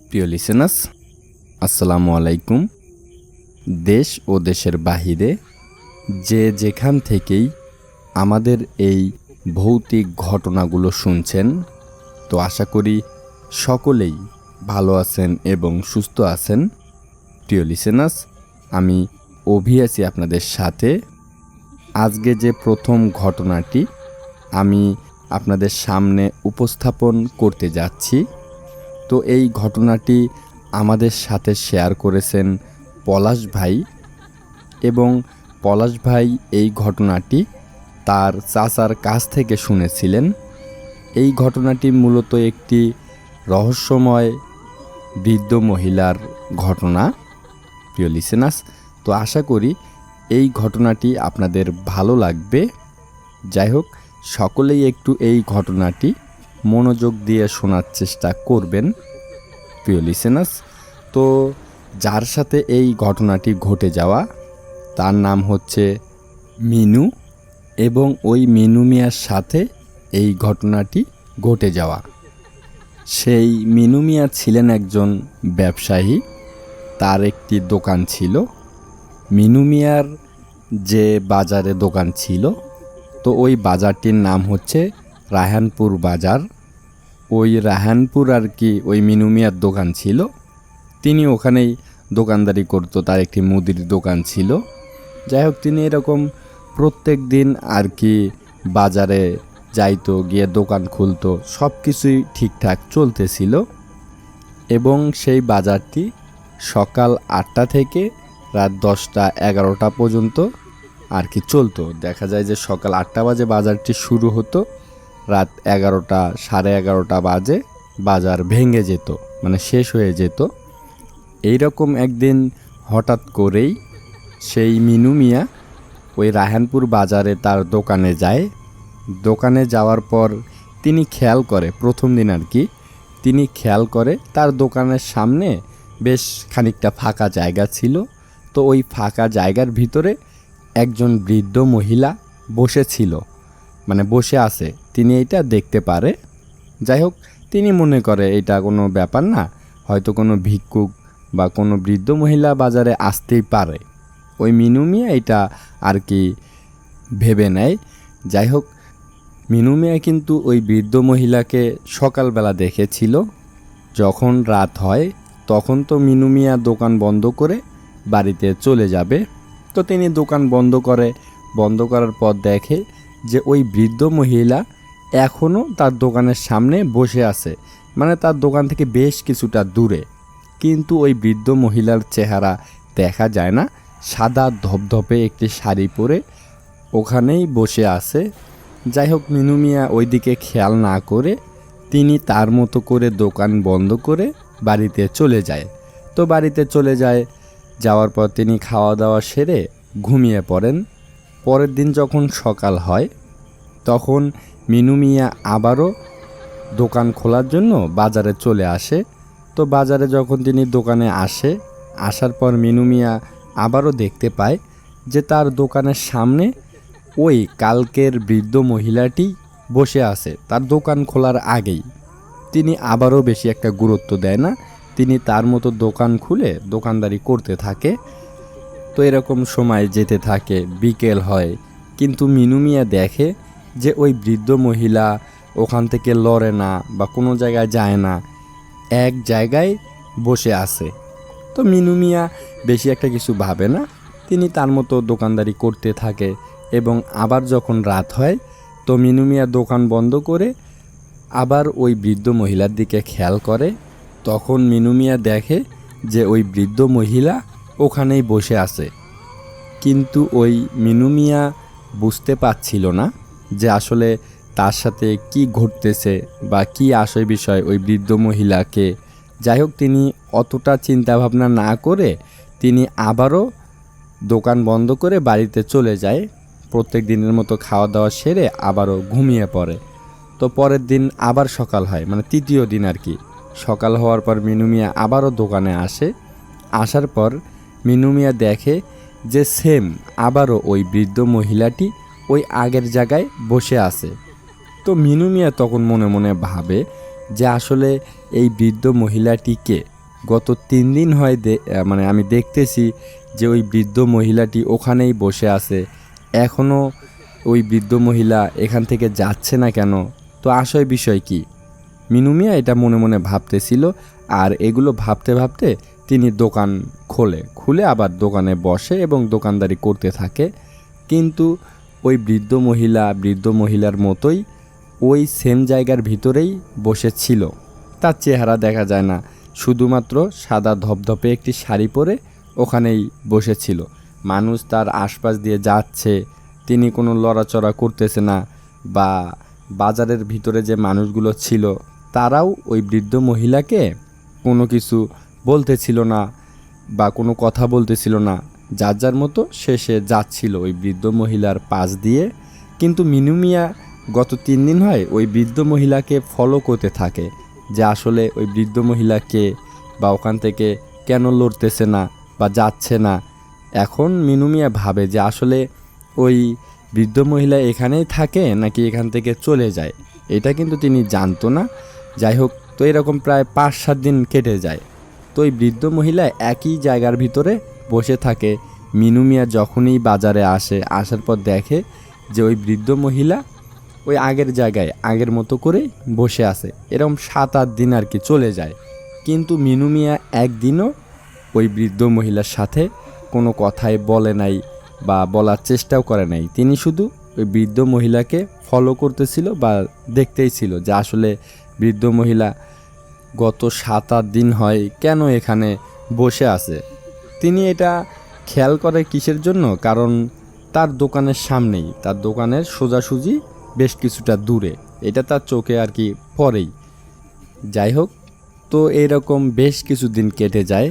প্রিয় লিসেনার্স, আসসালামু আলাইকুম। দেশ ও দেশের বাহিরে যে যেখান থেকেই আমাদের এই ভৌতিক ঘটনাগুলো শুনছেন, তো আশা করি সকলেই ভালো আছেন এবং সুস্থ আছেন। প্রিয় লিসেনার্স, আমি অভি আছি আপনাদের সাথে। আজকে যে প্রথম ঘটনাটি আমি আপনাদের সামনে উপস্থাপন করতে যাচ্ছি, তো এই ঘটনাটি আমাদের সাথে শেয়ার করেছেন পলাশ ভাই, এবং পলাশ ভাই এই ঘটনাটি তার চাচার কাছ থেকে শুনেছিলেন। এই ঘটনাটি মূলত একটি রহস্যময় বৃদ্ধ মহিলার ঘটনা। প্রিয় লিসেনার্স, তো আশা করি এই ঘটনাটি আপনাদের ভালো লাগবে। যাই হোক, সকলেই একটু এই ঘটনাটি মনোযোগ দিয়ে শোনার চেষ্টা করবেন। প্রিয় লিসেনার্স, তো যার সাথে এই ঘটনাটি ঘটে যাওয়া তার নাম হচ্ছে মিনু, এবং ওই মিনু মিয়ার সাথে এই ঘটনাটি ঘটে যাওয়া। সেই মিনু মিয়া ছিলেন একজন ব্যবসায়ী, তার একটি দোকান ছিল। মিনু মিয়ার যে বাজারে দোকান ছিল, তো ওই বাজারটির নাম হচ্ছে রায়হানপুর বাজার। ওই রায়হানপুর আর কি ওই মিনু মিয়ার দোকান ছিল। তিনি ওখানেই দোকানদারি করতো, তার একটি মুদির দোকান ছিল। যাই হোক, তিনি এরকম প্রত্যেক দিন আর কি বাজারে যাইতো, গিয়ে দোকান খুলতো, সব কিছুই ঠিকঠাক চলতেছিল। এবং সেই বাজারটি সকাল 8টা থেকে রাত 10টা-11টা পর্যন্ত আর কি চলতো। দেখা যায় যে সকাল 8টা বাজে বাজারটি শুরু হতো, রাত 11টা, 11:30 বাজে বাজার ভেঙে যেত, মানে শেষ হয়ে যেত। এইরকম একদিন হঠাৎ করেই সেই মিনু মিয়া ওই রায়হানপুর বাজারে তার দোকানে যায়। দোকানে যাওয়ার পর তিনি খেয়াল করে, প্রথম দিন আর কি তিনি খেয়াল করে তার দোকানের সামনে বেশ খানিকটা ফাঁকা জায়গা ছিল। তো ওই ফাঁকা জায়গার ভিতরে একজন বৃদ্ধ মহিলা বসেছিল, মানে বসে আছে, তিনি এইটা দেখতে পারে। যাই হোক, তিনি মনে করে এটা কোনো ব্যাপার না, হয়তো কোনো ভিক্ষুক বা কোনো বৃদ্ধ মহিলা বাজারে আসতেই পারে। ওই মিনু মিয়া এটা আর কি ভেবে নেয়। যাই হোক, মিনু মিয়া কিন্তু ওই বৃদ্ধ মহিলাকে সকালবেলা দেখেছিল। যখন রাত হয় তখন তো মিনু মিয়া দোকান বন্ধ করে বাড়িতে চলে যাবে। তো তিনি দোকান বন্ধ করার পর দেখে যে ওই বৃদ্ধ মহিলা এখনও তার দোকানের সামনে বসে আছে, মানে তার দোকান থেকে বেশ কিছুটা দূরে। কিন্তু ওই বৃদ্ধ মহিলার চেহারা দেখা যায় না, সাদা ধপধপে একটি শাড়ি পরে ওখানেই বসে আছে। যাই হোক, মিনু মিয়া ওইদিকে খেয়াল না করে তিনি তার মতো করে দোকান বন্ধ করে বাড়িতে চলে যায়। তো বাড়িতে চলে যাওয়ার পর তিনি খাওয়া দাওয়া সেরে ঘুমিয়ে পড়েন। পরের দিন যখন সকাল হয় তখন মিনু মিয়া আবারও দোকান খোলার জন্য বাজারে চলে আসে। তো বাজারে যখন তিনি দোকানে আসার পর মিনু মিয়া আবারও দেখতে পায় যে তার দোকানের সামনে ওই কালকের বৃদ্ধ মহিলাটি বসে আছে তার দোকান খোলার আগেই। তিনি আবারও বেশি একটা গুরুত্ব দেয় না, তিনি তার মতো দোকান খুলে দোকানদারি করতে থাকে। তো এরকম সময় যেতে থাকে, বিকেল হয়, কিন্তু মিনু মিয়া দেখে যে ওই বৃদ্ধ মহিলা ওখান থেকে লড়ে না বা কোনো জায়গায় যায় না, এক জায়গায় বসে আছে। তো মিনু মিয়া বেশি একটা কিছু ভাবে না, তিনি তার মতো দোকানদারি করতে থাকে। এবং আবার যখন রাত হয় তো মিনু মিয়া দোকান বন্ধ করে আবার ওই বৃদ্ধ মহিলার দিকে খেয়াল করে। তখন মিনু মিয়া দেখে যে ওই বৃদ্ধ মহিলা ওখানেই বসে আছে। কিন্তু ওই মিনু মিয়া বুঝতে পারছিল না যে আসলে তার সাথে কি ঘটতেছে বা কি আশয় বিষয় ওই বৃদ্ধ মহিলাকে। যাই হোক, তিনি অতটা চিন্তাভাবনা না করে তিনি আবারও দোকান বন্ধ করে বাড়িতে চলে যায়। প্রত্যেক দিনের মতো খাওয়া দাওয়া সেরে আবারও ঘুমিয়ে পড়ে। তো পরের দিন আবার সকাল হয়, মানে তৃতীয় দিন আর কি। সকাল হওয়ার পর মিনু মিয়া আবারও দোকানে আসার পর মিনু মিয়া দেখে যে সেম আবারও ওই বৃদ্ধ মহিলাটি ওই আগের জায়গায় বসে আছে। তো মিনু মিয়া তখন মনে মনে ভাবে যে আসলে এই বৃদ্ধ মহিলাটিকে গত 3 দিন হয় মানে আমি দেখতেছি যে ওই বৃদ্ধ মহিলাটি ওখানেই বসে আছে, এখনও ওই বৃদ্ধ মহিলা এখান থেকে যাচ্ছে না কেন? তো আসল বিষয় কি? মিনু মিয়া এটা মনে মনে ভাবতেছিল। আর এগুলো ভাবতে ভাবতে তিনি দোকান খুলে আবার দোকানে বসে এবং দোকানদারি করতে থাকে। কিন্তু ওই বৃদ্ধ মহিলার মতোই ওই সেম জায়গার ভিতরেই বসেছিল। তার চেহারা দেখা যায় না, শুধুমাত্র সাদা ধপধপে একটি শাড়ি পরে ওখানেই বসেছিল। মানুষ তার আশপাশ দিয়ে যাচ্ছে, তিনি কোনো লড়াচড়া করতেছে না। বা বাজারের ভিতরে যে মানুষগুলো ছিল তারাও ওই বৃদ্ধ মহিলাকে কোনো কিছু বলতেছিল না বা কোনো কথা বলতেছিল না। যার যার মতো শেষে যাচ্ছিল ওই বৃদ্ধ মহিলার পাশ দিয়ে। কিন্তু মিনু মিয়া গত 3 দিন হয় ওই বৃদ্ধ মহিলাকে ফলো করতে থাকে যে আসলে ওই বৃদ্ধ মহিলাকে বা ওখান থেকে কেন লড়তেছে না বা যাচ্ছে না। এখন মিনু মিয়া ভাবে যে আসলে ওই বৃদ্ধ মহিলা এখানেই থাকে নাকি এখান থেকে চলে যায়, এটা কিন্তু তিনি জানতো না। যাই হোক, তো এরকম প্রায় 5-7 দিন কেটে যায়। তো ওই বৃদ্ধ মহিলা একই জায়গার ভিতরে বসে থাকে। মিনু মিয়া যখনই বাজারে আসার পর দেখে যে ওই বৃদ্ধ মহিলা ওই আগের জায়গায় আগের মতো করে বসে আছে। এরকম 7-8 দিন আর কি চলে যায়। কিন্তু মিনু মিয়া একদিনও ওই বৃদ্ধ মহিলার সাথে কোনো কথাই বলে নাই বা বলার চেষ্টাও করে নাই। তিনি শুধু ওই বৃদ্ধ মহিলাকে ফলো করতেছিল বা দেখতেই ছিল যে আসলে বৃদ্ধ মহিলা গত 7-8 দিন হয় কেন এখানে বসে আছে। তিনি এটা খেয়াল করে কিসের জন্য? কারণ তার দোকানের সামনেই, তার দোকানের সোজাসুজি বেশ কিছুটা দূরে, এটা তার চোখে আর কি পড়েই। যাই হোক, তো এরকম বেশ কিছু দিন কেটে যায়,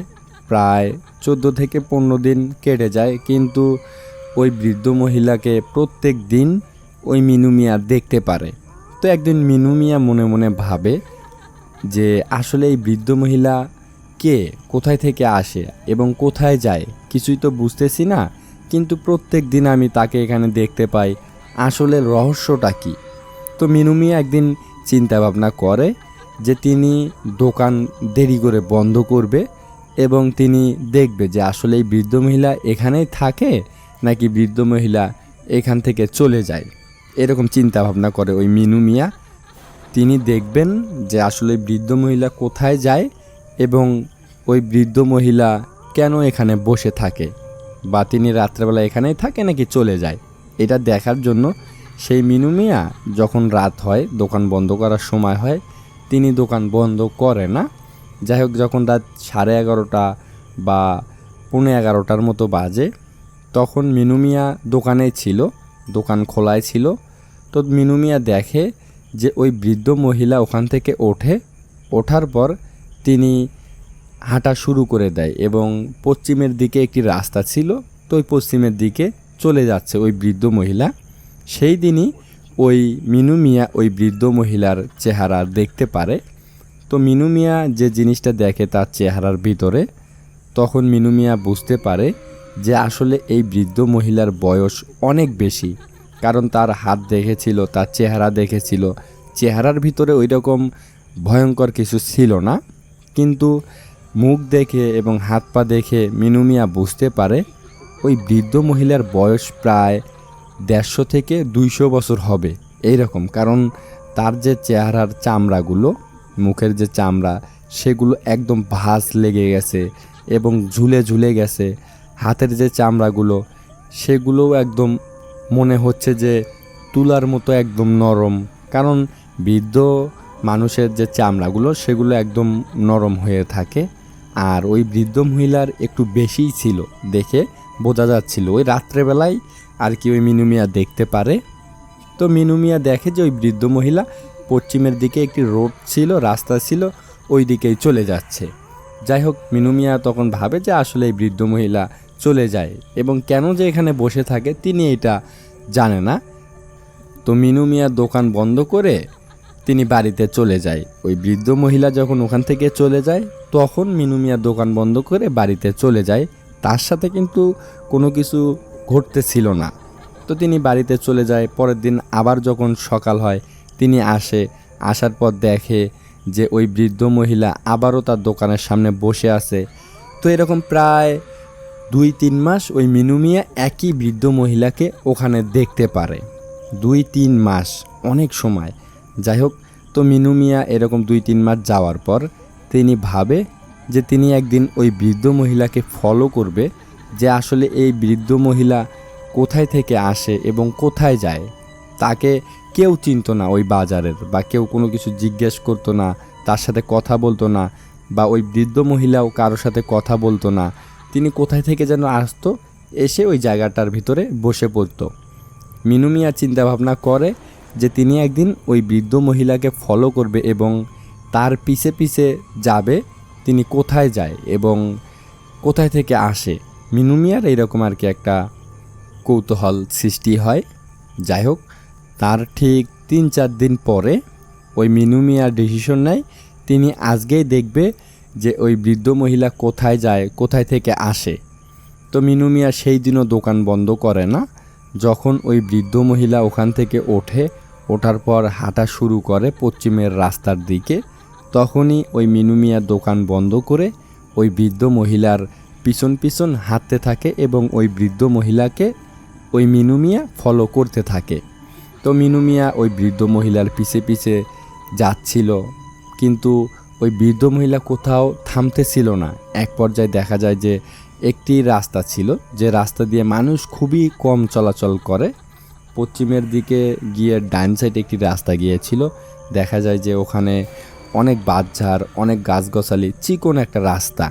প্রায় 14 থেকে 15 দিন কেটে যায়। কিন্তু ওই বৃদ্ধ মহিলাকে প্রত্যেক দিন ওই মিনু মিয়া দেখতে পারে। তো একদিন মিনু মিয়া মনে মনে ভাবে যে আসলে এই বৃদ্ধ মহিলা কে, কোথায় থেকে আসে এবং কোথায় যায় কিছুই তো বুঝতেছি না, কিন্তু প্রত্যেক দিন আমি তাকে এখানে দেখতে পাই, আসলে রহস্যটা কি? তো মিনু মিয়া একদিন চিন্তা ভাবনা করে যে তিনি দোকান দেরি করে বন্ধ করবে এবং তিনি দেখবে যে আসলে এই বৃদ্ধ মহিলা এখানেই থাকে নাকি বৃদ্ধ মহিলা এখান থেকে চলে যায়। এরকম চিন্তা ভাবনা করে ওই মিনু মিয়া। তিনি দেখবেন যে আসলে বৃদ্ধ মহিলা কোথায় যায় এবং ওই বৃদ্ধ মহিলা কেন এখানে বসে থাকে, বা তিনি রাত্রেবেলা এখানেই থাকে নাকি চলে যায়। এটা দেখার জন্য সেই মিনু মিয়া যখন রাত হয়, দোকান বন্ধ করার সময় হয়, তিনি দোকান বন্ধ করে না। যাই হোক, যখন রাত 11:30 বা 11:15 মতো বাজে, তখন মিনু মিয়া দোকানেই ছিল, দোকান খোলাই ছিল। তো মিনু মিয়া দেখে যে ওই বৃদ্ধ মহিলা ওখান থেকে ওঠার পর তিনি হাঁটা শুরু করে দেয় এবং পশ্চিমের দিকে একটি রাস্তা ছিল, তো ওই পশ্চিমের দিকে চলে যাচ্ছে ওই বৃদ্ধ মহিলা। সেই দিনই ওই মিনু মিয়া ওই বৃদ্ধ মহিলার চেহারা দেখতে পারে। তো মিনু মিয়া যে জিনিসটা দেখে তার চেহারার ভিতরে, তখন মিনু মিয়া বুঝতে পারে যে আসলে এই বৃদ্ধ মহিলার বয়স অনেক বেশি। কারণ তার হাত দেখেছিল, তার চেহারা দেখেছিল, চেহারার ভিতরে ওই রকম ভয়ঙ্কর কিছু ছিল না। কিন্তু মুখ দেখে এবং হাত পা দেখে মিনু মিয়া বুঝতে পারে ওই বৃদ্ধ মহিলার বয়স প্রায় 150 থেকে 200 বছর হবে এইরকম। কারণ তার যে চেহারার চামড়াগুলো, মুখের যে চামড়া, সেগুলো একদম ভাঁজ লেগে গেছে এবং ঝুলে ঝুলে গেছে। হাতের যে চামড়াগুলো, সেগুলোও একদম মনে হচ্ছে যে তুলার মতো একদম নরম। কারণ বৃদ্ধ মানুষের যে চামড়াগুলো সেগুলো একদম নরম হয়ে থাকে। আর ওই বৃদ্ধ মহিলার একটু বেশিই ছিল, দেখে বোঝা যাচ্ছিল। ওই রাত্রেবেলায় আর কি ওই মিনু মিয়া দেখতে পারে। তো মিনু মিয়া দেখে যে ওই বৃদ্ধ মহিলা পশ্চিমের দিকে একটি রোড ছিল, রাস্তা ছিল, ওই দিকেই চলে যাচ্ছে। যাই হোক, মিনু মিয়া তখন ভাবে যে আসলে এই বৃদ্ধ মহিলা চলে যায় এবং কেন যে এখানে বসে থাকে তিনি এটা জানে না। তো মিনু মিয়া দোকান বন্ধ করে তিনি বাড়িতে চলে যায়। ওই বৃদ্ধ মহিলা যখন ওখান থেকে চলে যায়, তখন মিনু মিয়া দোকান বন্ধ করে বাড়িতে চলে যায়। তার সাথে কিন্তু কোনো কিছু ঘটতেছিল না। তো তিনি বাড়িতে চলে যায়। পরের দিন আবার যখন সকাল হয় তিনি আসার পর দেখে যে ওই বৃদ্ধ মহিলা আবারও তার দোকানের সামনে বসে আছে। তো এরকম প্রায় 2-3 মাস ওই মিনু মিয়া একই বৃদ্ধ মহিলাকে ওখানে দেখতে পারে। 2-3 মাস অনেক সময়। যাই হোক, তো মিনু মিয়া এরকম 2-3 মাস যাওয়ার পর তিনি ভাবে যে তিনি একদিন ওই বৃদ্ধ মহিলাকে ফলো করবে, যে আসলে এই বৃদ্ধ মহিলা কোথায় থেকে আসে এবং কোথায় যায়। তাকে কেউ চিনতো না ওই বাজারের, বা কেউ কোনো কিছু জিজ্ঞেস করতো না, তার সাথে কথা বলতো না, বা ওই বৃদ্ধ মহিলাও কারোর সাথে কথা বলতো না। তিনি কোথায় থেকে যেন আসতো, এসে ওই জায়গাটার ভিতরে বসে পড়তো। মিনু মিয়া চিন্তাভাবনা করে যে তিনি একদিন ওই বৃদ্ধ মহিলাকে ফলো করবে এবং তার পিছে পিছে যাবে তিনি কোথায় যায় এবং কোথায় থেকে আসে। মিনু মিয়ার এইরকম আর কি একটা কৌতূহল সৃষ্টি হয়। যাই হোক, তার ঠিক 3-4 দিন পরে ওই মিনু মিয়া ডিসিশন নেয় তিনি আজকেই দেখবে যে ওই বৃদ্ধ মহিলা কোথায় যায়, কোথায় থেকে আসে। তো মিনু মিয়া সেই দিনও দোকান বন্ধ করে না। যখন ওই বৃদ্ধ মহিলা ওখান থেকে ওঠার পর হাঁটা শুরু করে পশ্চিমের রাস্তার দিকে, তখনই ওই মিনু মিয়া দোকান বন্ধ করে ওই বৃদ্ধ মহিলার পিছন পিছন হাঁটতে থাকে এবং ওই বৃদ্ধ মহিলাকে ওই মিনু মিয়া ফলো করতে থাকে। তো মিনু মিয়া ওই বৃদ্ধ মহিলার পিছে পিছে যাচ্ছিল, কিন্তু ওই বৃদ্ধ মহিলা কোথাও থামতেছিল না। এক পর্যায়ে দেখা যায় যে একটি রাস্তা ছিল, যে রাস্তা দিয়ে মানুষ খুবই কম চলাচল করে। পশ্চিমের দিকে গিয়ে ডান সাইডে একটি রাস্তা গিয়েছিল। দেখা যায় যে ওখানে অনেক বাঁশঝাড়, অনেক গাছগাছালি, চিকন একটা রাস্তা।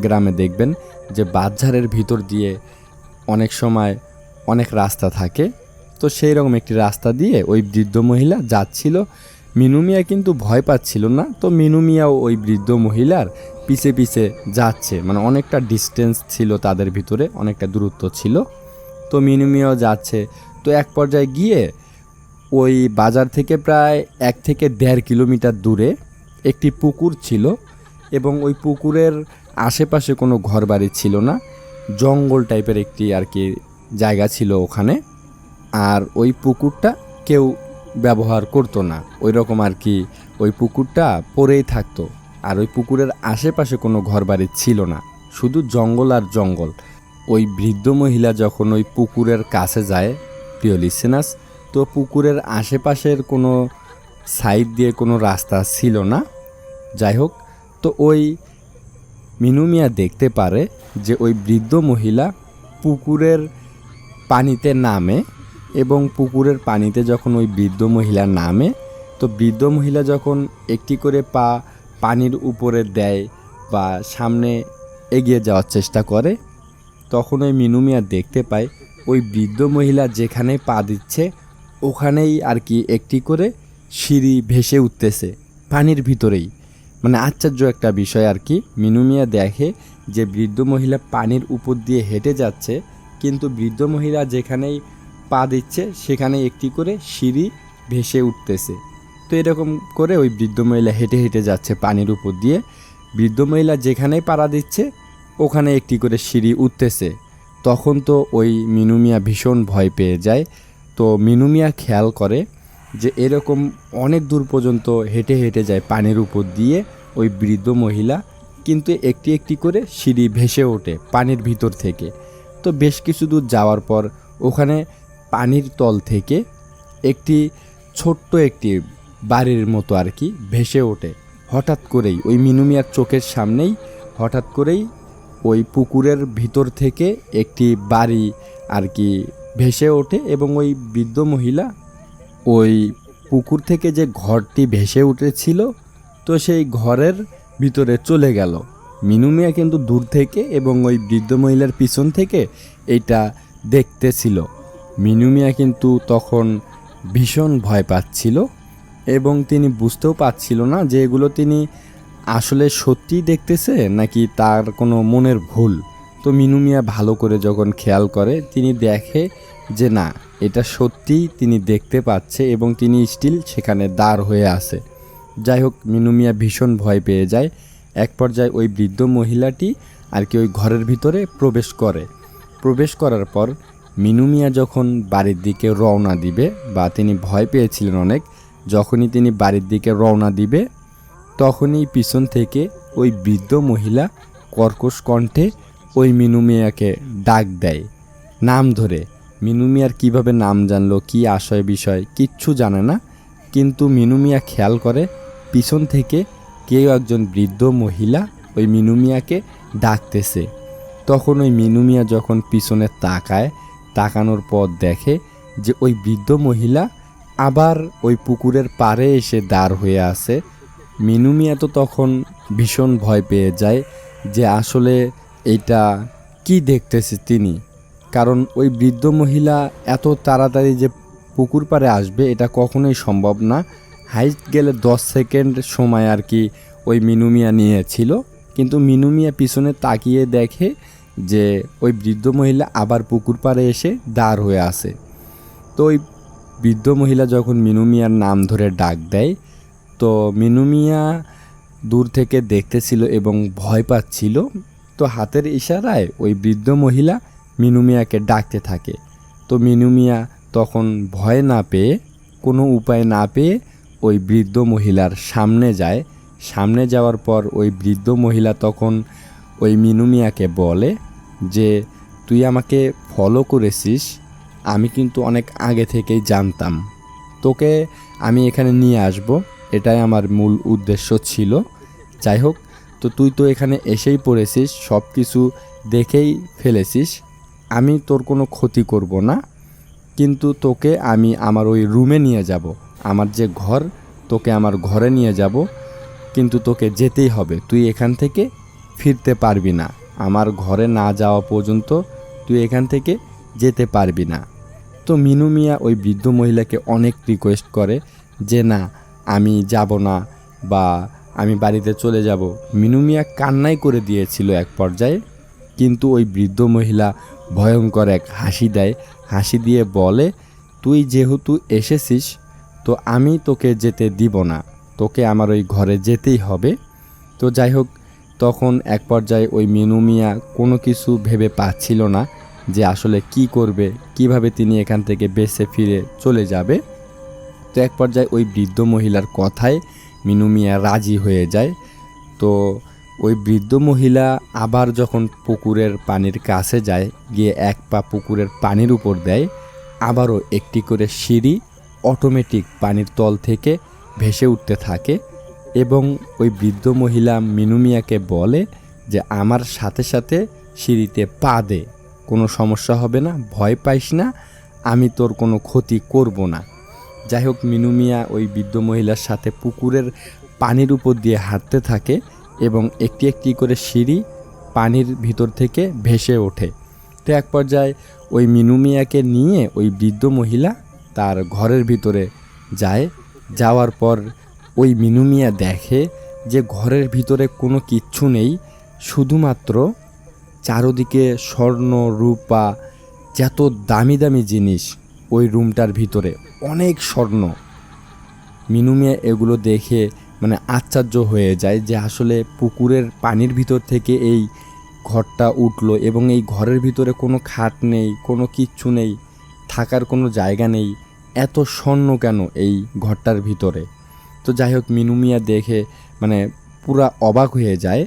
গ্রামে দেখবেন যে বাঁশঝাড়ের ভিতর দিয়ে অনেক সময় অনেক রাস্তা থাকে। তো সেই রকম একটি রাস্তা দিয়ে ওই বৃদ্ধ মহিলা যাচ্ছিল। মিনু মিয়া কিন্তু ভয় পাচ্ছিল না। তো মিনু মিয়াও ওই বৃদ্ধ মহিলার পিছে পিছে যাচ্ছে, মানে অনেকটা ডিস্টেন্স ছিল তাদের ভিতরে, অনেকটা দূরত্ব ছিল। তো মিনু মিয়াও যাচ্ছে। তো এক পর্যায়ে গিয়ে ওই বাজার থেকে প্রায় 1 থেকে 1.5 কিলোমিটার দূরে একটি পুকুর ছিল এবং ওই পুকুরের আশেপাশে কোনো ঘরবাড়ি ছিল না, জঙ্গল টাইপের একটি আর কি জায়গা ছিল ওখানে। আর ওই পুকুরটা কেউ ব্যবহার করতো না, ওই রকম আর কি ওই পুকুরটা পড়েই থাকতো। আর ওই পুকুরের আশেপাশে কোনো ঘরবাড়ি ছিল না, শুধু জঙ্গল আর জঙ্গল। ওই বৃদ্ধ মহিলা যখন ওই পুকুরের কাছে যায়, প্রিয় লিসেনার্স, তো পুকুরের আশেপাশের কোনো সাইড দিয়ে কোনো রাস্তা ছিল না। যাই হোক, তো ওই মিনু মিয়া দেখতে পারে যে ওই বৃদ্ধ মহিলা পুকুরের পানিতে নামে এবং পুকুরের পানিতে যখন ওই বৃদ্ধ মহিলা নামে, তো বৃদ্ধ মহিলা যখন একটি করে পা পানির উপরে দেয় বা সামনে এগিয়ে যাওয়ার চেষ্টা করে, তখন ওই মিনু মিয়া দেখতে পায় ওই বৃদ্ধ মহিলা যেখানে পা দিচ্ছে ওখানেই আর কি একটি করে সিঁড়ি ভেসে উঠতেছে পানির ভিতরেই। মানে আশ্চর্য একটা বিষয় আর কি। মিনু মিয়া দেখে যে বৃদ্ধ মহিলা পানির উপর দিয়ে হেঁটে যাচ্ছে, কিন্তু বৃদ্ধ মহিলা যেখানেই পা দিচ্ছে সেখানে একটি করে সিঁড়ি ভেসে উঠতেছে। তো এরকম করে ওই বৃদ্ধ মহিলা হেঁটে হেঁটে যাচ্ছে পানির উপর দিয়ে। বৃদ্ধ মহিলা যেখানেই পাড়া দিচ্ছে ওখানে একটি করে সিঁড়ি উঠতেছে। তখন তো ওই মিনু মিয়া ভীষণ ভয় পেয়ে যায়। তো মিনু মিয়া খেয়াল করে যে এরকম অনেক দূর পর্যন্ত হেঁটে হেঁটে যায় পানির উপর দিয়ে ওই বৃদ্ধ মহিলা, কিন্তু একটি একটি করে সিঁড়ি ভেসে ওঠে পানির ভিতর থেকে। তো বেশ কিছু দূর যাওয়ার পর ওখানে পানির তল থেকে একটি ছোট্ট একটি বাড়ির মতো আর কি ভেসে ওঠে। হঠাৎ করেই ওই মিনু মিয়ার চোখের সামনেই হঠাৎ করেই ওই পুকুরের ভিতর থেকে একটি বাড়ি আর কি ভেসে ওঠে এবং ওই বৃদ্ধ মহিলা ওই পুকুর থেকে যে ঘরটি ভেসে উঠেছিল তো সেই ঘরের ভিতরে চলে গেল। মিনু মিয়া কিন্তু দূর থেকে এবং ওই বৃদ্ধ মহিলার পিছন থেকে এইটা দেখতেছিল। মিনু মিয়া কিন্তু তখন ভীষণ ভয় পাচ্ছিল এবং তিনি বুঝতেও পারছিল না যে এগুলো তিনি আসলে সত্যিই দেখতেছে নাকি তার কোনো মনের ভুল। তো মিনু মিয়া ভালো করে যখন খেয়াল করে তিনি দেখে যে না, এটা সত্যিই তিনি দেখতে পাচ্ছে এবং তিনি স্টিল সেখানে দাঁড় হয়ে আছে। যাই হোক, মিনু মিয়া ভীষণ ভয় পেয়ে যায়। এক পর্যায়ে ওই বৃদ্ধ মহিলাটি আর কি ওই ঘরের ভিতরে প্রবেশ করার পর মিনু মিয়া যখন বাড়ির দিকে রওনা দিবে বা তিনি ভয় পেয়েছিলেন অনেক, যখনই তিনি বাড়ির দিকে রওনা দিবে তখনই পিছন থেকে ওই বৃদ্ধ মহিলা কর্কশ কণ্ঠে ওই মিনু মিয়াকে ডাক দেয় নাম ধরে। মিনু মিয়ার কীভাবে নাম জানলো, কী আশয় বিষয় কিচ্ছু জানে না, কিন্তু মিনু মিয়া খেয়াল করে পিছন থেকে কেউ একজন বৃদ্ধ মহিলা ওই মিনু মিয়াকে ডাকতেছে। তখন ওই মিনু মিয়া যখন পিছনে তাকানোর পর দেখে যে ওই বৃদ্ধ মহিলা আবার ওই পুকুরের পাড়ে এসে দাঁড় হয়ে আছে। মিনু মিয়া তো তখন ভীষণ ভয় পেয়ে যায় যে আসলে এটা কি দেখতেছে তিনি, কারণ ওই বৃদ্ধ মহিলা এত তাড়াতাড়ি যে পুকুর পাড়ে আসবে এটা কখনোই সম্ভব না। হাইস্ট গেলে 10 সেকেন্ড সময় আর কি ওই মিনু মিয়া নিয়েছিল, কিন্তু মিনু মিয়া পিছনে তাকিয়ে দেখে যে ওই বৃদ্ধ মহিলা আবার পুকুর পাড়ে এসে দাঁড় হয়ে আছে। তো ওই বৃদ্ধ মহিলা যখন মিনু মিয়ার নাম ধরে ডাক দেয়, তো মিনু মিয়া দূর থেকে দেখতেছিল এবং ভয় পাচ্ছিল। তো হাতের ইশারায় ওই বৃদ্ধ মহিলা মিনু মিয়াকে ডাকতে থাকে। তো মিনু মিয়া তখন ভয় না পেয়ে, কোনো উপায় না পেয়ে ওই বৃদ্ধ মহিলার সামনে যায়। সামনে যাওয়ার পর ওই বৃদ্ধ মহিলা তখন ওই মিনু মিয়াকে বলে যে তুই আমাকে ফলো করেছিস, আমি কিন্তু অনেক আগে থেকেই জানতাম, তোকে আমি এখানে নিয়ে আসব, এটাই আমার মূল উদ্দেশ্য ছিল। যাই হোক, তো তুই তো এখানে এসেই পড়েছিস, সব কিছু দেখেই ফেলেছিস, আমি তোর কোনো ক্ষতি করব না, কিন্তু তোকে আমি আমার ওই রুমে নিয়ে যাব, আমার যে ঘর, তোকে আমার ঘরে নিয়ে যাব, কিন্তু তোকে যেতেই হবে, তুই এখান থেকে ফিরতে পারবি না, আমার ঘরে না যাওয়া পর্যন্ত তুই এখান থেকে যেতে পারবি না। তো মিনু মিয়া ওই বৃদ্ধ মহিলাকে অনেক রিকোয়েস্ট করে যে না, আমি যাব না বা আমি বাড়িতে চলে যাব। মিনু মিয়া কান্নাই করে দিয়েছিল এক পর্যায়ে, কিন্তু ওই বৃদ্ধ মহিলা ভয়ঙ্কর এক হাসি দেয়, হাসি দিয়ে বলে তুই যেহেতু এসেছিস তো আমি তোকে যেতে দিব না, তোকে আমার ওই ঘরে যেতেই হবে। তো যাই হোক, তখন এক পর্যায়ে ওই মিনু মিয়া কোনো কিছু ভেবে পাচ্ছিল না যে আসলে কি করবে, কিভাবে তিনি এখান থেকে বেঁচে ফিরে চলে যাবে। তো এক পর্যায়ে ওই বৃদ্ধ মহিলার কথায় মিনু মিয়া রাজি হয়ে যায়। তো ওই বৃদ্ধ মহিলা আবার যখন পুকুরের পানির কাছে যায়, গিয়ে এক পা পুকুরের পানির উপর দেয়, আবারও একটি করে সিঁড়ি অটোমেটিক পানির তল থেকে ভেসে উঠতে থাকে এবং ওই বৃদ্ধ মহিলা মিনু মিয়াকে বলে যে আমার সাথে সাথে সিঁড়িতে পা দে, কোনো সমস্যা হবে না, ভয় পাইস না, আমি তোর কোনো ক্ষতি করব না। যাই হোক, মিনু মিয়া ওই বৃদ্ধ মহিলার সাথে পুকুরের পানির উপর দিয়ে হাঁটতে থাকে এবং একটি একটি করে সিঁড়ি পানির ভিতর থেকে ভেসে ওঠে। তো এক পর্যায়ে ওই মিনু মিয়াকে নিয়ে ওই বৃদ্ধ মহিলা তার ঘরের ভিতরে যায়। যাওয়ার পর ওই মিনু মিয়া দেখে যে ঘরের ভিতরে কোনো কিচ্ছু নেই, শুধুমাত্র চারদিকে স্বর্ণ রূপা যত দামি দামি জিনিস ওই রুমটার ভিতরে, অনেক স্বর্ণ। মিনু মিয়া এগুলো দেখে মানে আশ্চর্য হয়ে যায় যে আসলে পুকুরের পানির ভিতর থেকে এই ঘরটা উঠলো এবং এই ঘরের ভিতরে কোনো খাট নেই, কোনো কিচ্ছু নেই, থাকার কোনো জায়গা নেই, এত স্বর্ণ কেন এই ঘরটার ভিতরে। তো যাই হোক, মিনু মিয়া দেখে মানে পুরা অবাক হয়ে যায়।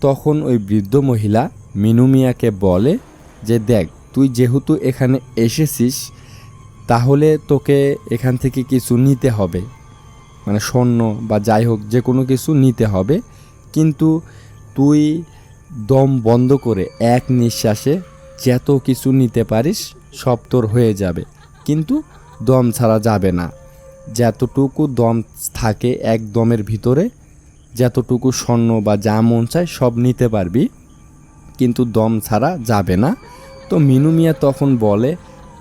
তখন ওই বৃদ্ধ মহিলা মিনু মিয়াকে বলে যে দেখ, তুই যেহেতু এখানে এসেছিস তাহলে তোকে এখান থেকে কিছু নিতে হবে, মানে স্বর্ণ বা যাই হোক যে কোনো কিছু নিতে হবে, কিন্তু তুই দম বন্ধ করে এক নিঃশ্বাসে যত কিছু নিতে পারিস সব তোর হয়ে যাবে, কিন্তু দম ছাড়া যাবে না। যতটুকু দম থাকে এক দমের ভিতরে, যতটুকু স্বর্ণ বা যা মন চায় সব নিতে পারবি, কিন্তু দম ছাড়া যাবে না। তো মিনু মিয়া তখন বলে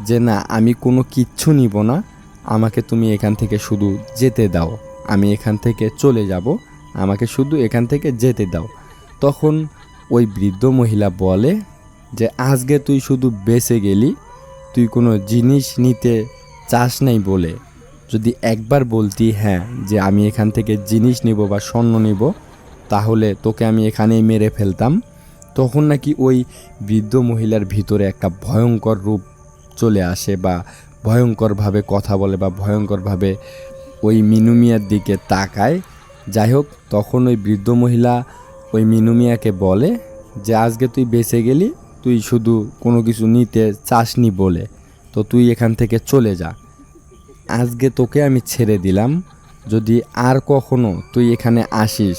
যে না, আমি কোনো কিচ্ছু নিব না, আমাকে তুমি এখান থেকে শুধু যেতে দাও, আমি এখান থেকে চলে যাব, আমাকে শুধু এখান থেকে যেতে দাও। তখন ওই বৃদ্ধ মহিলা বলে যে আজকে তুই শুধু বেঁচে গেলি, তুই কোনো জিনিস নিতে চাস নাই বলে, যদি একবার বলতি হ্যাঁ যে আমি এখান থেকে জিনিস নিব বা স্বর্ণ নিব, তাহলে তোকে আমি এখানেই মেরে ফেলতাম। তখন নাকি ওই বৃদ্ধ মহিলার ভিতরে একটা ভয়ঙ্কর রূপ চলে আসে বা ভয়ঙ্করভাবে কথা বলে বা ভয়ঙ্করভাবে ওই মিনু মিয়ার দিকে তাকায়। যাই হোক, তখন ওই বৃদ্ধ মহিলা ওই মিনু মিয়াকে বলে যে আজকে তুই বেঁচে গেলি, তুই শুধু কোনো কিছু নিতে চাসনি বলে, তো তুই এখান থেকে চলে যা। আজকে তোকে আমি ছেড়ে দিলাম, যদি আর কখনো তুই এখানে আসিস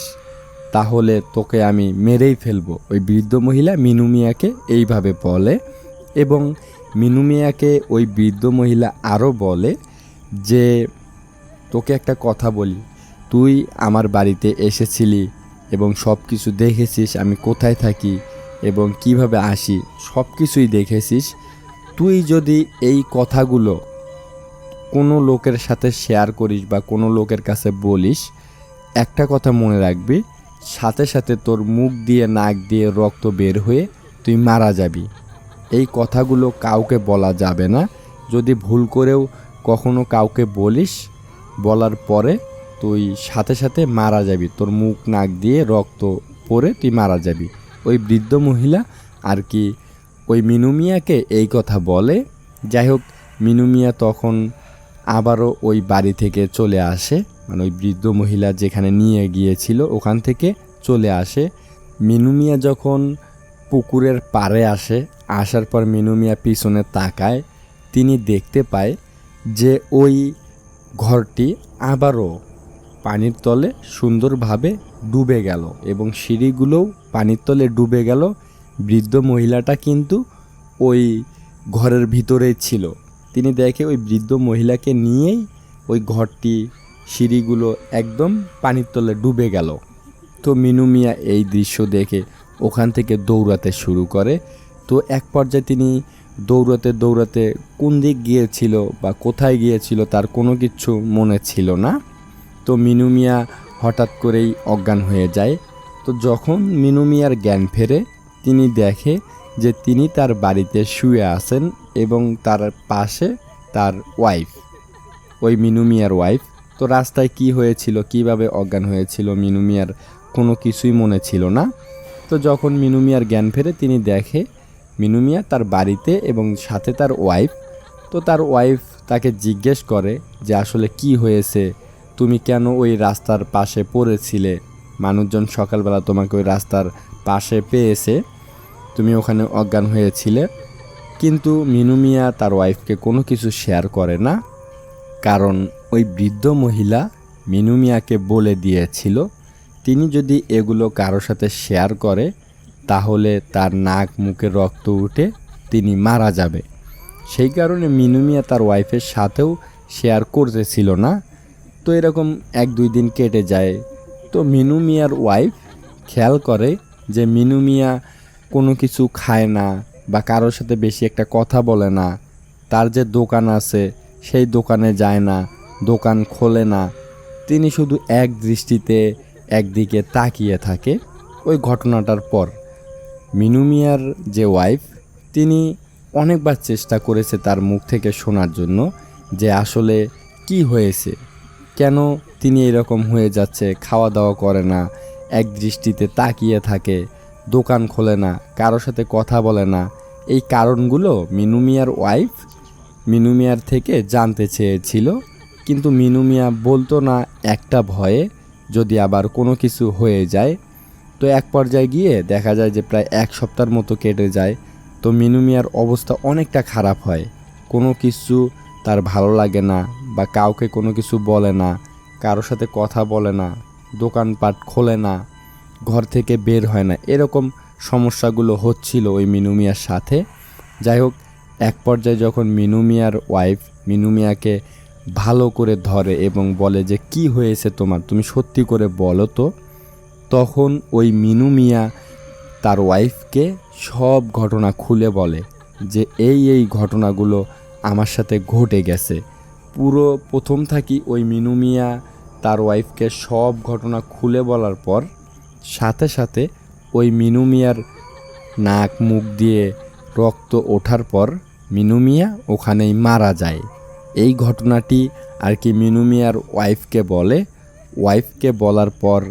তাহলে তোকে আমি মেরেই ফেলবো। ওই বৃদ্ধ মহিলা মিনু মিয়াকে এইভাবে বলে এবং মিনু মিয়াকে ওই বৃদ্ধ মহিলা আরও বলে যে তোকে একটা কথা বলি, তুই আমার বাড়িতে এসেছিলি এবং সব কিছু দেখেছিস, আমি কোথায় থাকি এবং কিভাবে আসি, সব কিছুই দেখেছিস। তুই যদি এই কথাগুলো কোনো লোকের সাথে শেয়ার করিস বা কোনো লোকের কাছে বলিস, একটা কথা মনে রাখবি, সাথে সাথে তোর মুখ দিয়ে নাক দিয়ে রক্ত বের হয়ে তুই মারা যাবি। এই কথাগুলো কাউকে বলা যাবে না। যদি ভুল করেও কখনো কাউকে বলিস, বলার পরে তুই সাথে সাথে মারা যাবি, তোর মুখ নাক দিয়ে রক্ত পড়ে তুই মারা যাবি। ওই বৃদ্ধ মহিলা আর কি ওই মিনু মিয়াকে এই কথা বলে। যাই হোক, মিনু মিয়া তখন আবারও ওই বাড়ি থেকে চলে আসে, মানে ওই বৃদ্ধ মহিলা যেখানে নিয়ে গিয়েছিল ওখান থেকে চলে আসে। মিনু মিয়া যখন পুকুরের পাড়ে আসে, আসার পর মিনু মিয়া পিছনে তাকায়, তিনি দেখতে পায় যে ওই ঘরটি আবারও পানির তলে সুন্দরভাবে ডুবে গেল এবং সিঁড়িগুলোও পানির তলে ডুবে গেল। বৃদ্ধ মহিলাটা কিন্তু ওই ঘরের ভিতরেই ছিল। তিনি দেখে ওই বৃদ্ধ মহিলাকে নিয়েই ওই ঘরটি সিঁড়িগুলো একদম পানির তলে ডুবে গেল। তো মিনু মিয়া এই দৃশ্য দেখে ওখান থেকে দৌড়াতে শুরু করে। তো এক পর্যায়ে তিনি দৌড়াতে দৌড়াতে কোন দিক গিয়েছিল বা কোথায় গিয়েছিল তার কোনো কিছু মনে ছিল না। তো মিনু মিয়া হঠাৎ করেই অজ্ঞান হয়ে যায়। তো যখন মিনু মিয়ার জ্ঞান ফেরে, তিনি দেখে যে তিনি তার বাড়িতে শুয়ে আছেন এবং তার পাশে তার ওয়াইফ, ওই মিনু মিয়ার ওয়াইফ। তো রাস্তায় কি হয়েছিল, কিভাবে অজ্ঞান হয়েছিল, মিনু মিয়ার কোনো কিছুই মনে ছিল না। তো যখন মিনু মিয়ার জ্ঞান ফেরে, তিনি দেখে মিনু মিয়া তার বাড়িতে এবং সাথে তার ওয়াইফ। তো তার ওয়াইফ তাকে জিজ্ঞেস করে যে আসলে কি হয়েছে, তুমি কেন ওই রাস্তার পাশে পড়েছিলে, মানুষজন সকালবেলা তোমাকে ওই রাস্তার পাশে পেয়েছে, তুমি ওখানে অজ্ঞান হয়েছিলে। কিন্তু মিনু মিয়া তার ওয়াইফকে কোনো কিছু শেয়ার করে না, কারণ ওই বৃদ্ধ মহিলা মিনু মিয়াকে বলে দিয়েছিল তিনি যদি এগুলো কারোর সাথে শেয়ার করে তাহলে তার নাক মুখে রক্ত উঠে তিনি মারা যাবে। সেই কারণে মিনু মিয়া তার ওয়াইফের সাথেও শেয়ার করতেছিল না। তো এরকম 1-2 দিন কেটে যায়। তো মিনু মিয়ার ওয়াইফ খেয়াল করে যে মিনু মিয়া কোনো কিছু খায় না বা কারোর সাথে বেশি একটা কথা বলে না, তার যে দোকান আছে সেই দোকানে যায় না, দোকান খোলে না, তিনি শুধু এক দৃষ্টিতে একদিকে তাকিয়ে থাকে। ওই ঘটনাটার পর মিনু মিয়ার যে ওয়াইফ, তিনি অনেকবার চেষ্টা করেছে তার মুখ থেকে শোনার জন্য যে আসলে কি হয়েছে, কেন তিনি এরকম হয়ে যাচ্ছে, খাওয়া দাওয়া করে না, এক দৃষ্টিতে তাকিয়ে থাকে, দোকান খোলে না, কারোর সাথে কথা বলে না। এই কারণগুলো মিনু মিয়ার ওয়াইফ মিনু মিয়ার থেকে জানতে চেয়েছিল, কিন্তু মিনু মিয়া বলতো না একটা ভয়ে যদি আবার কোনো কিছু হয়ে যায়। তো এক পর্যায়ে গিয়ে দেখা যায় যে প্রায় 1 সপ্তাহের মতো কেটে যায়। তো মিনু মিয়ার অবস্থা অনেকটা খারাপ হয়, কোনো কিছু তার ভালো লাগে না বা কাউকে কোনো কিছু বলে না, কারোর সাথে কথা বলে না, দোকানপাট খোলে না, ঘর থেকে বের হয় না, এরকম সমস্যাগুলো হচ্ছিল ওই মিনু মিয়ার সাথে। যাই হোক, এক পর্যায়ে যখন মিনু মিয়ার ওয়াইফ মিনু মিয়াকে ভালো করে ধরে এবং বলে যে কি হয়েছে তোমার, তুমি সত্যি করে বলো তো, তখন ওই মিনু মিয়া তার ওয়াইফকে সব ঘটনা খুলে বলে যে এই ঘটনাগুলো আমার সাথে ঘটে গেছে। পুরো প্রথম থাকি ওই মিনু মিয়া তার ওয়াইফকে সব ঘটনা খুলে বলার পর সাথে সাথে ওই মিনু মিয়ার নাক মুখ দিয়ে রক্ত ওঠার পর মিনু মিয়া ওখানেই মারা যায়। এই ঘটনাটি আর কি মিনু মিয়ার ওয়াইফকে বলে। ওয়াইফকে বলার পর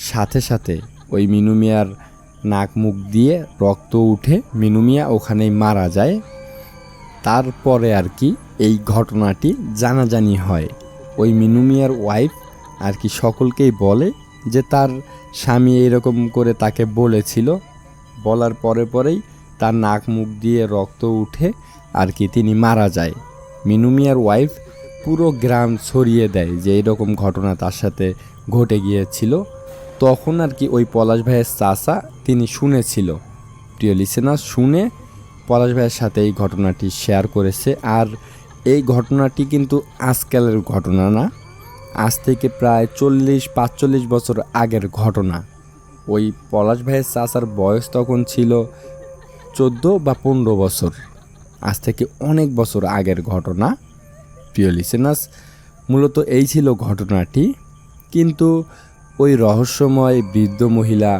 সাথে সাথে ওই মিনু মিয়ার নাক মুখ দিয়ে রক্ত উঠে মিনু মিয়া ওখানেই মারা যায়। তারপরে আর কি এই ঘটনাটি জানাজানি হয়। ওই মিনু মিয়ার ওয়াইফ আর কি সকলকেই বলে যে তার স্বামী এরকম করে তাকে বলেছিল। বলার পরেই তার নাক মুখ দিয়ে রক্ত উঠে আর কি তিনি মারা যায়। মিনু মিয়ার ওয়াইফ পুরো গ্রাম ছড়িয়ে দেয় যে এরকম ঘটনা তার সাথে ঘটে গিয়েছিল। তখন আর কি ওই পলাশ ভাইয়ের চাচা তিনি শুনেছিল। প্রিয় লিসেনার, শুনে পলাশ ভাইয়ের সাথে এই ঘটনাটি শেয়ার করেছে। আর এই ঘটনাটি কিন্তু আজকালের ঘটনা না, আজ থেকে প্রায় 40-45 বছর আগের ঘটনা। ওই পলাশ ভাইয়ের চাচার বয়স তখন ছিল 14 বা 15 বছর। আজ থেকে অনেক বছর আগের ঘটনা। প্রিয় লিসেনার্স, মূলত এই ছিল ঘটনাটি। কিন্তু ওই রহস্যময় বৃদ্ধ মহিলা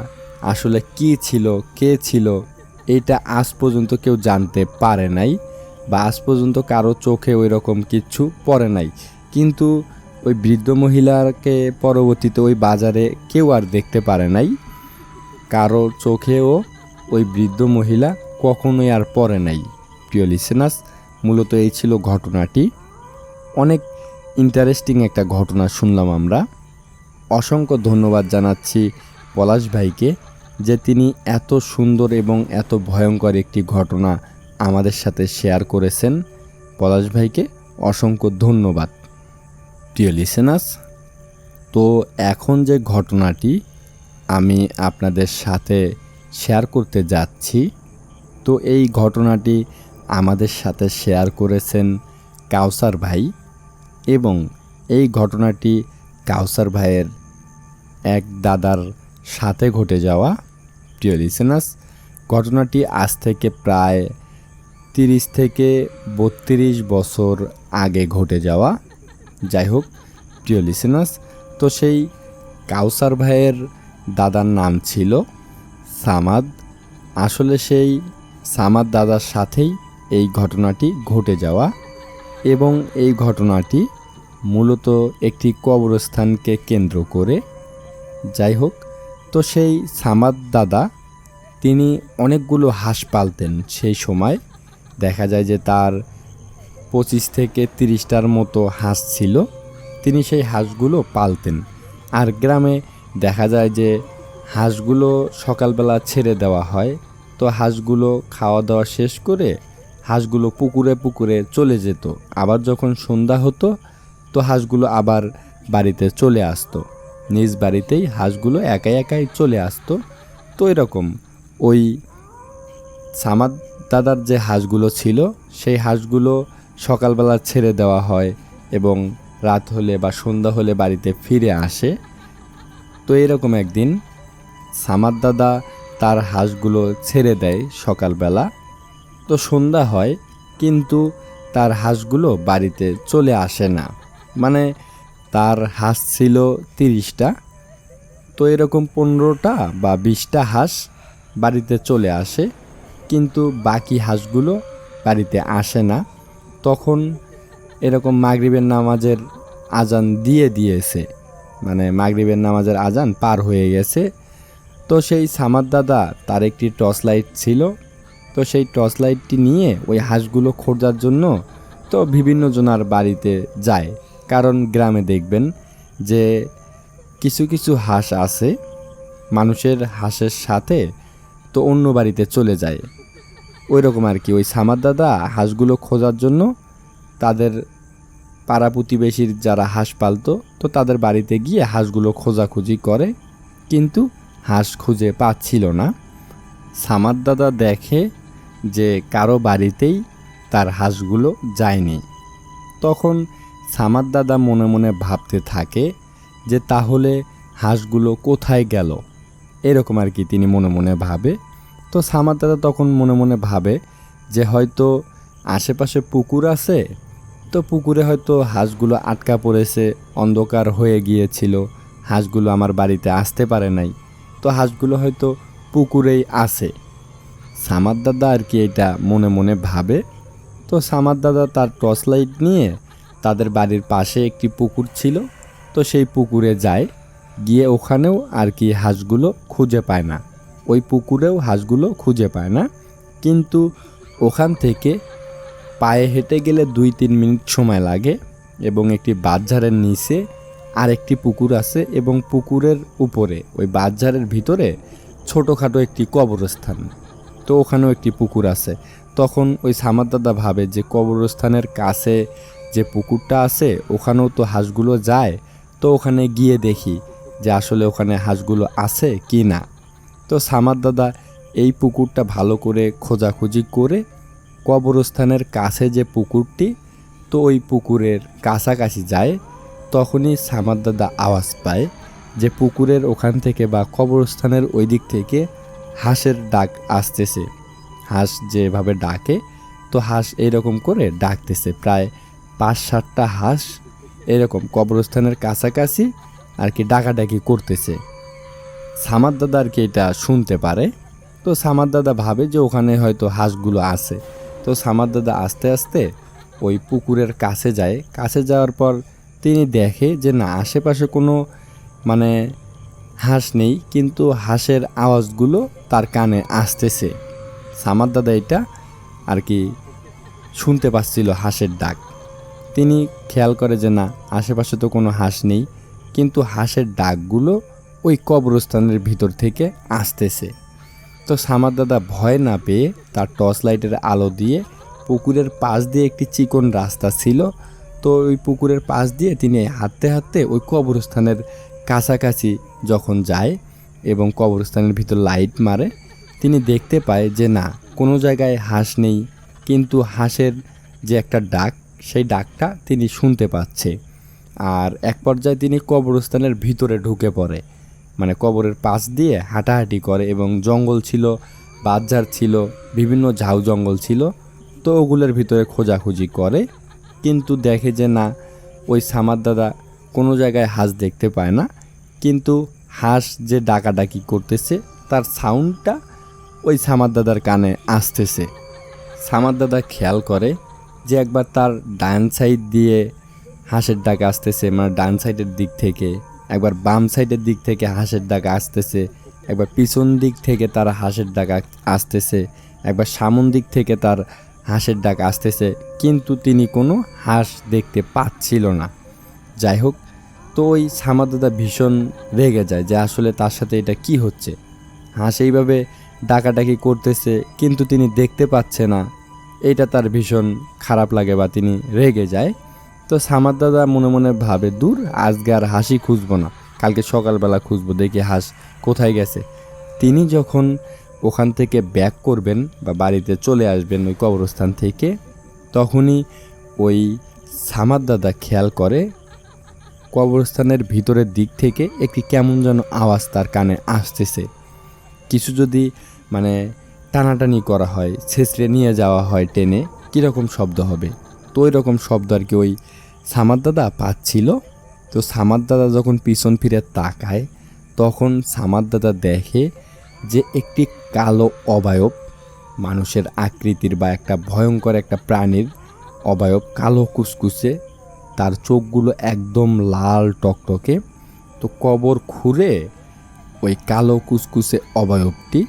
আসলে কী ছিল, কে ছিল, এটা আজ পর্যন্ত কেউ জানতে পারে নাই, বা আজ পর্যন্ত কারো চোখে ওই রকম কিচ্ছু পড়ে নাই। কিন্তু ওই বৃদ্ধ মহিলাকে পরবর্তীতে ওই বাজারে কেউ আর দেখতে পারে নাই, কারো চোখেও ওই বৃদ্ধ মহিলা কখনোই আর পড়ে নাই। প্রিয় লিসেনার্স, মূলত এই ছিল ঘটনাটি। অনেক ইন্টারেস্টিং একটা ঘটনা শুনলাম আমরা। অসংখ্য ধন্যবাদ জানাচ্ছি পলাশ ভাইকে যে তিনি এত সুন্দর এবং এত ভয়ঙ্কর একটি ঘটনা আমাদের সাথে শেয়ার করেছেন। পলাশ ভাইকে অসংখ্য ধন্যবাদ। প্রিয় লিসেনার্স, তো এখন যে ঘটনাটি আমি আপনাদের সাথে শেয়ার করতে যাচ্ছি, তো এই ঘটনাটি আমাদের সাথে শেয়ার করেছেন কাউসার ভাই, এবং এই ঘটনাটি কাউসার ভাইয়ের এক দাদার সাথে ঘটে যাওয়া। প্রিয় লিসেনার্স, ঘটনাটি আজ থেকে প্রায় 30 থেকে 32 বছর আগে ঘটে যাওয়া। যাই হোক প্রিয় লিসেনার্স, তো সেই কাউসার ভাইয়ের দাদার নাম ছিল সামাদ। আসলে সেই সামাদ দাদার সাথেই এই ঘটনাটি ঘটে যাওয়া, এবং এই ঘটনাটি মূলত একটি কবরস্থানকে কেন্দ্র করে। যাই হোক, তো সেই সামাদ দাদা তিনি অনেকগুলো হাঁস পালতেন। সেই সময় দেখা যায় যে তার 25 থেকে 30টার মতো হাঁস ছিল। তিনি সেই হাঁসগুলো পালতেন। আর গ্রামে দেখা যায় যে হাঁসগুলো সকালবেলা ছেড়ে দেওয়া হয়, তো হাঁসগুলো খাওয়া দাওয়া শেষ করে হাঁসগুলো পুকুরে পুকুরে চলে যেত। আবার যখন সন্ধ্যা হতো তো হাঁসগুলো আবার বাড়িতে চলে আসতো, নিজ বাড়িতেই হাঁসগুলো একাই একাই চলে আসতো। তো এরকম ওই সামাদ দাদার যে হাঁসগুলো ছিল সেই হাঁসগুলো সকালবেলা ছেড়ে দেওয়া হয় এবং রাত হলে বা সন্ধ্যা হলে বাড়িতে ফিরে আসে। তো এরকম একদিন সামাদ দাদা তার হাঁসগুলো ছেড়ে দেয় সকালবেলা। তো সন্ধ্যা হয় কিন্তু তার হাঁসগুলো বাড়িতে চলে আসে না। মানে তার হাঁস ছিল 30টা, তো এরকম 15টা বা 20টা হাঁস বাড়িতে চলে আসে, কিন্তু বাকি হাঁসগুলো বাড়িতে আসে না। তখন এরকম মাগরিবের নামাজের আজান দিয়েছে, মানে মাগরিবের নামাজের আজান পার হয়ে গেছে। তো সেই সামাদ দাদা তার একটি টর্চ লাইট ছিল, তো সেই টর্চ লাইটটি নিয়ে ওই হাঁসগুলো খোঁজার জন্য তো বিভিন্ন জনার বাড়িতে যায়। কারণ গ্রামে দেখবেন যে কিছু কিছু হাঁস আছে মানুষের হাঁসের সাথে তো অন্য বাড়িতে চলে যায়। ওই রকম আর কি ওই সামাদ দাদা হাঁসগুলো খোঁজার জন্য তাদের পাড়া প্রতিবেশীর যারা হাঁস পালতো তো তাদের বাড়িতে গিয়ে হাঁসগুলো খোঁজাখুঁজি করে, কিন্তু হাঁস খুঁজে পাচ্ছিল না। সামাদ দাদা দেখে যে কারো বাড়িতেই তার হাঁসগুলো যায়নি। তখন সামাদ দাদা মনে মনে ভাবতে থাকে যে তাহলে হাঁসগুলো কোথায় গেল, এরকম আর কি তিনি মনে মনে ভাবে। তো সামাদ দাদা তখন মনে মনে ভাবে যে হয়তো আশেপাশে পুকুর আছে, তো পুকুরে হয়তো হাঁসগুলো আটকা পড়েছে, অন্ধকার হয়ে গিয়েছিল, হাঁসগুলো আমার বাড়িতে আসতে পারে নাই, তো হাঁসগুলো হয়তো পুকুরেই আছে। সামাদ দাদা আর কি এটা মনে মনে ভাবে। তো সামাদ দাদা তার টর্চ লাইট নিয়ে তাদের বাড়ির পাশে একটি পুকুর ছিল, তো সেই পুকুরে যায়। গিয়ে ওখানেও আর কি হাঁসগুলো খুঁজে পায় না, ওই পুকুরেও হাঁসগুলো খুঁজে পায় না। কিন্তু ওখান থেকে পায়ে হেঁটে গেলে 2-3 মিনিট সময় লাগে এবং একটি বাঁশঝাড়ের নিচে আরেকটি পুকুর আছে এবং পুকুরের উপরে ওই বাঁশঝাড়ের ভিতরে ছোটোখাটো একটি কবরস্থান। তো ওখানেও একটি পুকুর আছে। তখন ওই সামাদ দাদা ভাবে যে কবরস্থানের কাছে যে পুকুরটা আছে ওখানেও তো হাঁসগুলো যায়, তো ওখানে গিয়ে দেখি যে আসলে ওখানে হাঁসগুলো আছে কি না। তো সামাদ দাদা এই পুকুরটা ভালো করে খোঁজাখুঁজি করে কবরস্থানের কাছে যে পুকুরটি, তো ওই পুকুরের কাছাকাছি যায়। তখনই সামাদ দাদা আওয়াজ পায় যে পুকুরের ওখান থেকে বা কবরস্থানের ওই দিক থেকে হাঁসের ডাক আসতেছে। হাঁস যেভাবে ডাকে, তো হাঁস এরকম করে ডাকতেছে, প্রায় 5-7টা হাঁস এরকম কবরস্থানের কাছাকাছি আর কি ডাকাডাকি করতেছে। সামাদ দাদা আর কি এটা শুনতে পারে। তো সামাদ দাদা ভাবে যে ওখানে হয়তো হাঁসগুলো আছে। তো সামাদ দাদা আস্তে আস্তে ওই পুকুরের কাছে যায়। কাছে যাওয়ার পর তিনি দেখে যে না, আশেপাশে কোনো মানে হাঁস নেই, কিন্তু হাঁসের আওয়াজগুলো তার কানে আসতেছে। সামাদ দাদা এটা আর কি শুনতে পাচ্ছিল হাঁসের ডাক। তিনি খেয়াল করে যে না, আশেপাশে তো কোনো হাঁস নেই, কিন্তু হাঁসের ডাকগুলো ওই কবরস্থানের ভিতর থেকে আসতেছে। তো সামাদ দাদা ভয় না পেয়ে তার টর্চ লাইটের আলো দিয়ে পুকুরের পাশ দিয়ে একটি চিকন রাস্তা ছিল, তো ওই পুকুরের পাশ দিয়ে তিনি হাঁটতে হাঁটতে ওই কবরস্থানের কাছাকাছি যখন যায় এবং কবরস্থানের ভিতর লাইট মারে, তিনি দেখতে পায় যে না, কোনো জায়গায় হাঁস নেই, কিন্তু হাঁসের যে একটা ডাক, সেই ডাকটা তিনি শুনতে পাচ্ছে। আর এক পর্যায়ে তিনি কবরস্থানের ভিতরে ঢুকে পড়ে, মানে কবরের পাশ দিয়ে হাঁটাহাঁটি করে এবং জঙ্গল ছিল, বাঁশঝাড় ছিল, বিভিন্ন ঝাউ জঙ্গল ছিল। তো ওগুলোর ভিতরে খোঁজাখুঁজি করে, কিন্তু দেখে যে না, ওই সামাদ দাদা কোনো জায়গায় হাঁস দেখতে পায় না, কিন্তু হাঁস যে ডাকাডাকি করতেছে তার সাউন্ডটা ওই সামাদ দাদার কানে আসতেছে। সামাদ দাদা খেয়াল করে যে একবার তার ডান সাইড দিয়ে হাঁসের ডাক আসতেছে, মানে ডান সাইডের দিক থেকে, একবার বাম সাইডের দিক থেকে হাঁসের ডাক আসতেছে, একবার পিছন দিক থেকে তার হাঁসের ডাক আসতেছে, একবার সামন দিক থেকে তার হাঁসের ডাক আসতেছে, কিন্তু তিনি কোনো হাঁস দেখতে পাচ্ছিল না। যাই হোক, তো ওই সামাদ দাদা ভীষণ রেগে যায় যে আসলে তার সাথে এটা কি হচ্ছে। হাঁস এইভাবে ডাকাডাকি করতেছে কিন্তু তিনি দেখতে পাচ্ছে না, এটা তার ভীষণ খারাপ লাগে বা তিনি রেগে যায়। তো সামাদ দাদা মনে মনে ভাবে, দূর, আজকে আর হাসি খুঁজবো না, কালকে সকালবেলা খুঁজবো, দেখি হাঁস কোথায় গেছে। তিনি যখন ওখান থেকে ব্যাক করবেন বা বাড়িতে চলে আসবেন ওই কবরস্থান থেকে, তখনই ওই সামাদ দাদা খেয়াল করে কবরস্থানের ভিতরের দিক থেকে একটি কেমন যেন আওয়াজ তার কানে আসতেছে। কিছু যদি মানে টানাটানি করা হয়, ছেঁচড়ে নিয়ে যাওয়া হয় টেনে, কীরকম শব্দ হবে, তো ওই রকম শব্দ আর কি ওই সামাদ দাদা পাচ্ছিল। তো সামাদ দাদা যখন পিছন ফিরে তাকায়, তখন সামাদ দাদা দেখে যে একটি কালো অবয়ব, মানুষের আকৃতির বা একটা ভয়ঙ্কর একটা প্রাণীর অবয়ব, কালো কুচকুচে, তার চোখগুলো একদম লাল টকটকে। তো কবর খুঁড়ে ওই কালো কুচকুচে অবয়বটি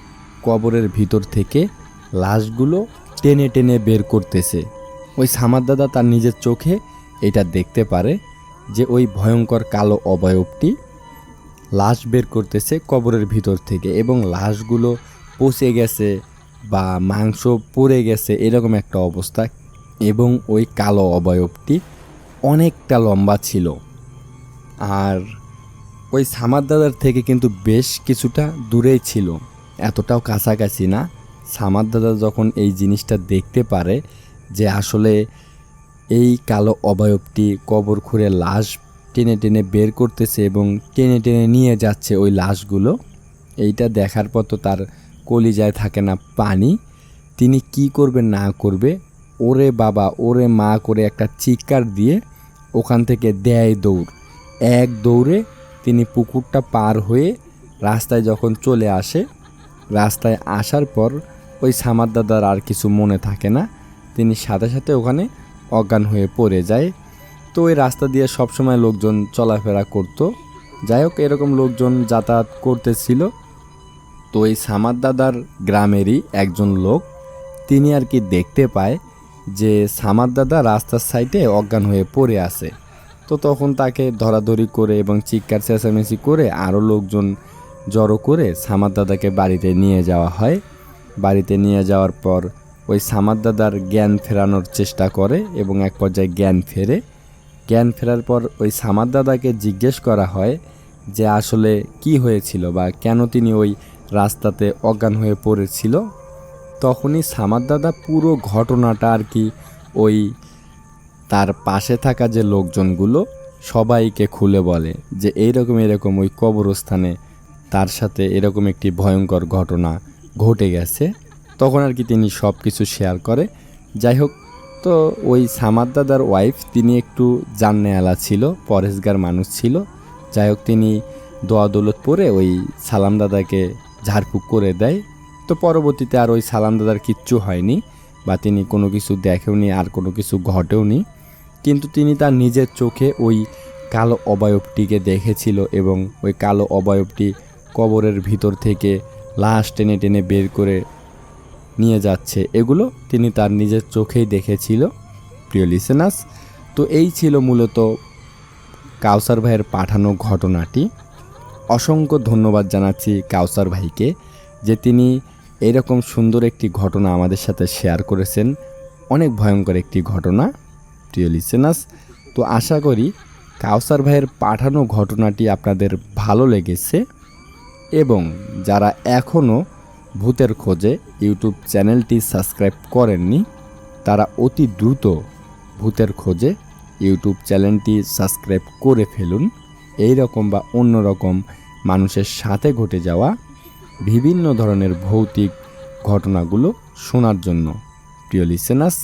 কবরের ভিতর থেকে লাশগুলো টেনে টেনে বের করতেছে। ওই সামাদ দাদা তার নিজের চোখে এটা দেখতে পারে যে ওই ভয়ঙ্কর কালো অবয়বটি লাশ বের করতেছে কবরের ভিতর থেকে, এবং লাশগুলো পচে গেছে বা মাংস পড়ে গেছে এরকম একটা অবস্থা, এবং ওই কালো অবয়বটি অনেকটা লম্বা ছিল। আর ওই সামাদ দাদার থেকে কিন্তু বেশ কিছুটা দূরেই ছিল, এতটাও কাছাকাছি না। সামাদ দাদা যখন এই জিনিসটা দেখতে পারে যে আসলে এই কালো অবয়বটি কবর খুঁড়ে লাশ টেনে টেনে বের করতেছে এবং টেনে টেনে নিয়ে যাচ্ছে ওই লাশগুলো, এইটা দেখার পর তো তার কলিজায় থাকে না পানি। তিনি কি করবে না করবে, ওরে বাবা ওরে মা করে একটা চিৎকার দিয়ে ওখান থেকে দেয় দৌড়। এক দৌড়ে তিনি পুকুরটা পার হয়ে রাস্তায় যখন চলে আসে, রাস্তায় আসার পর ওই সামাদ দাদার আর কিছু মনে থাকে না, তিনি সাথে সাথে ওখানে অজ্ঞান হয়ে পড়ে যায়। তো ওই রাস্তা দিয়ে সবসময় লোকজন চলাফেরা করতো। যাই হোক, এরকম লোকজন যাতায়াত করতেছিল। তো এই সামাদ দাদার গ্রামেরই একজন লোক, তিনি আর কি দেখতে পায় যে সামাদ দাদা রাস্তার সাইডে অজ্ঞান হয়ে পড়ে আছে। তো তখন তাকে ধরাধরি করে এবং চিৎকার চেঁচামেচি করে আরও লোকজন জড়ো করে সামাদ দাদাকে বাড়িতে নিয়ে যাওয়া হয়। বাড়িতে নিয়ে যাওয়ার পর ওই সামাদ দাদার জ্ঞান ফেরানোর চেষ্টা করে এবং এক পর্যায়ে জ্ঞান ফেরে। জ্ঞান ফেরার পর ওই সামাদ দাদাকে জিজ্ঞেস করা হয় যে আসলে কি হয়েছিল বা কেন তিনি ওই রাস্তাতে অজ্ঞান হয়ে পড়েছিল। তখনই সামাদ দাদা পুরো ঘটনাটা আর কি ওই তার পাশে থাকা যে লোকজনগুলো সবাইকে খুলে বলে যে এরকম ওই কবরস্থানে তার সাথে এরকম একটি ভয়ঙ্কর ঘটনা ঘটে গেছে। তখন আর কি তিনি সব কিছু শেয়ার করে। যাই হোক, তো ওই সামাদ দাদার ওয়াইফ তিনি একটু জাননেওয়ালা ছিল, পরেশগার মানুষ ছিল। যাই হোক, তিনি দোয়া দৌলত পরে ওই সালাম দাদাকে ঝাড়ফুঁক করে দেয়। তো পরবর্তীতে আর ওই সালাম দাদার কিচ্ছু হয়নি বা তিনি কোনো কিছু দেখেওনি, আর কোনো কিছু ঘটেওনি। কিন্তু তিনি তার নিজের চোখে ওই কালো অবয়বটিকে দেখেছিল এবং ওই কালো অবয়বটি কবরের ভিতর থেকে লাশ টেনে টেনে বের করে নিয়ে যাচ্ছে, এগুলো তিনি তার নিজের চোখেই দেখেছিল। প্রিয় লিসেনার্স, তো এই ছিল মূলত কাউসার ভাইয়ের পাঠানো ঘটনাটি। অসংখ্য ধন্যবাদ জানাচ্ছি কাউসার ভাইকে যে তিনি এরকম সুন্দর একটি ঘটনা আমাদের সাথে শেয়ার করেছেন। অনেক ভয়ঙ্কর একটি ঘটনা। প্রিয় লিসেনার্স, তো আশা করি কাউসার ভাইয়ের পাঠানো ঘটনাটি আপনাদের ভালো লেগেছে এবং যারা এখনও ভূতের খোঁজে ইউটিউব চ্যানেলটি সাবস্ক্রাইব করেননি তারা অতি দ্রুত ভূতের খোঁজে ইউটিউব চ্যানেলটি সাবস্ক্রাইব করে ফেলুন। এই রকম বা অন্য রকম মানুষের সাথে ঘটে যাওয়া বিভিন্ন ধরনের ভৌতিক ঘটনাগুলো শোনার জন্য। প্রিয় লিসেনার্স,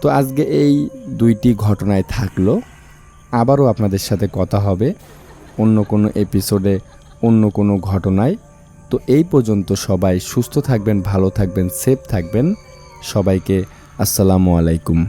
তো আজকে এই দুইটি ঘটনায় থাকলো। আবারও আপনাদের সাথে কথা হবে অন্য কোনো এপিসোডে, অন্য কোনো ঘটনায়। তো এই পর্যন্ত সবাই সুস্থ থাকবেন, ভালো থাকবেন, সেফ থাকবেন। সবাইকে আসসালামু আলাইকুম।